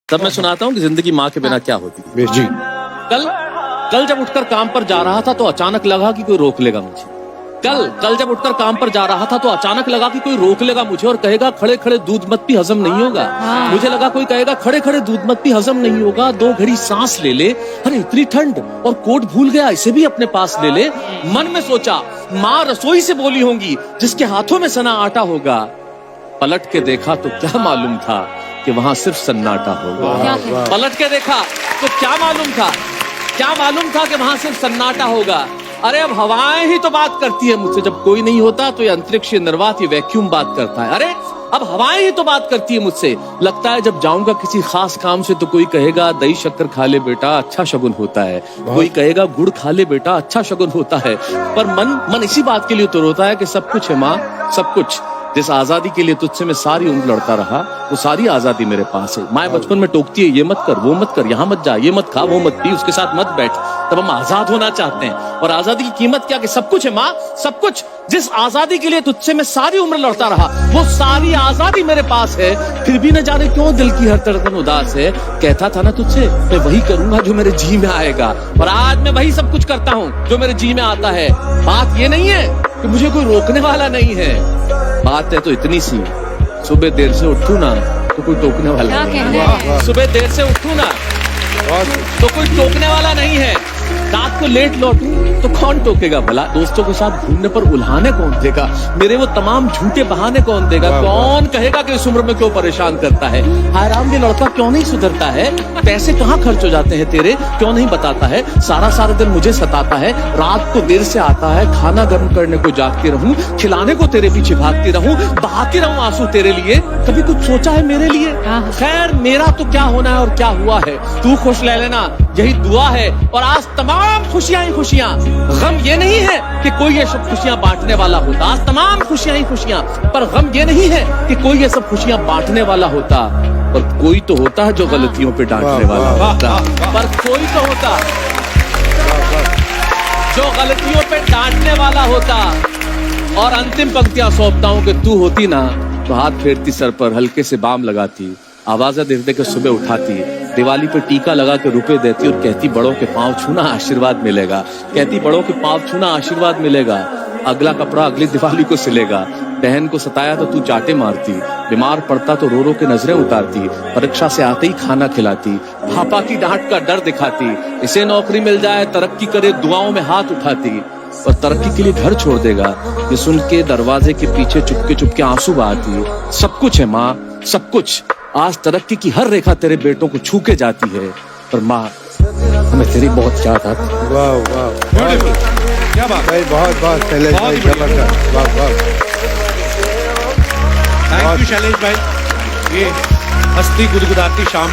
तब मैं सुनाता हूँ कि जिंदगी माँ के बिना क्या होती है। जी। कल जब उठकर काम पर जा रहा था तो अचानक लगा कि कोई रोक लेगा मुझे। कल जब उठकर काम पर जा रहा था तो अचानक लगा कि कोई रोक लेगा मुझे और कहेगा खड़े खड़े दूध मत पी, हजम नहीं होगा। मुझे लगा कोई कहेगा खड़े खड़े दूध मत पी, हजम नहीं होगा। 2 घड़ी सांस ले ले, अरे इतनी ठंड, और कोट भूल गया, इसे भी अपने पास ले ले। मन में सोचा माँ रसोई से बोली होंगी जिसके हाथों में सना आटा होगा। पलट के देखा तो क्या मालूम था कि वहां सिर्फ सन्नाटा होगा। पलट के देखा तो क्या मालूम था कि वहां सिर्फ सन्नाटा होगा। अरे अब हवाएं ही तो बात करती है मुझसे, जब कोई नहीं होता तो ये अंतरिक्ष, ये निर्वात, ये वैक्यूम बात करता है। अरे अब हवाएं ही तो बात करती है मुझसे। लगता है जब जाऊंगा किसी खास काम से तो कोई कहेगा दही शक्कर खा ले बेटा, अच्छा शगुन होता है। कोई कहेगा गुड़ खा ले बेटा, अच्छा शगुन होता है। पर मन इसी बात के लिए तो रोता है कि सब कुछ है माँ, सब कुछ। जिस आजादी के लिए तुझसे मैं सारी उम्र लड़ता रहा, वो सारी आजादी मेरे पास है। माँ बचपन में टोकती है, ये मत कर, वो मत कर, यहाँ मत जा, ये मत खा, वो मत पी, उसके साथ मत बैठ। तब हम आजाद होना चाहते हैं। और आजादी की कीमत क्या कि सब कुछ है माँ, सब कुछ। जिस आजादी के लिए तुझसे मैं सारी उम्र लड़ता रहा, वो सारी आजादी मेरे पास है। फिर भी न जाने क्यों दिल की हर धड़कन उदास है। कहता था ना तुझसे मैं वही करूंगा जो मेरे जी में आएगा, और आज मैं वही सब कुछ करता हूँ जो मेरे जी में आता है। बात ये नहीं है कि मुझे कोई रोकने वाला नहीं है, बात है तो इतनी सी, सुबह देर से उठूं ना तो कोई टोकने वाला नहीं है। सुबह देर से उठूं ना तो कोई टोकने वाला नहीं है। रात को लेट लौटूं तो कौन टोकेगा भला। दोस्तों के साथ घूमने पर उल्हाने कौन देगा, मेरे वो तमाम झूठे बहाने कौन देगा। कौन कहेगा कि इस उम्र में क्यों परेशान करता है। हाय राम, ये लड़का क्यों नहीं सुधरता है। पैसे कहाँ खर्च हो जाते हैं तेरे, क्यों नहीं बताता है। सारा दिन मुझे सताता है, रात को देर से आता है, खाना गर्म करने को जागती रहूं, खिलाने को तेरे पीछे भागती रहूं, बहाती रहूं आंसू तेरे लिए। कभी कुछ सोचा है मेरे लिए। खैर मेरा तो क्या होना है और क्या हुआ है, तू खुश रह लेना, यही दुआ है। और आज तमाम खुशियां ही खुशियां, गम ये नहीं है कि कोई ये सब खुशियां बांटने वाला होता। आज तमाम खुशियां ही खुशियां, पर गम ये नहीं है कि कोई ये सब खुशियां बांटने वाला होता। और कोई तो होता है जो गलतियों पे डांटने वाला होता, पर कोई तो होता जो गलतियों पे डांटने वाला होता। और अंतिम पंक्तियां सौंपता हूं कि तू होती ना तो हाथ फेरती सर पर, हल्के से बाम लगाती, आवाज़ें दे के सुबह उठाती, दिवाली पे टीका लगा के रुपए देती और कहती बड़ों के पांव छूना आशीर्वाद मिलेगा। कहती बड़ों के पांव छूना आशीर्वाद मिलेगा। अगला कपड़ा अगली दिवाली को सिलेगा। बहन को सताया तो तू चाटे मारती, बीमार पड़ता तो रो रो के नजरें उतारती, परीक्षा से आते ही खाना खिलाती, पापा की डांट का डर दिखाती, इसे नौकरी मिल जाए, तरक्की करे, दुआओं में हाथ उठाती, और तरक्की के लिए घर छोड़ देगा ये सुन के दरवाजे के पीछे चुपके आंसू बहाती। सब कुछ है माँ, सब कुछ। आज तरक्की की हर रेखा तेरे बेटों को छू के जाती है, पर माँ हमें तेरी बहुत याद आती है। वाह वाह, क्या बात भाई, बहुत शैलेश भाई, जबरदस्त, वाह वाह। थैंक यू शैलेश भाई। ये हंसती गुदगुदाती शाम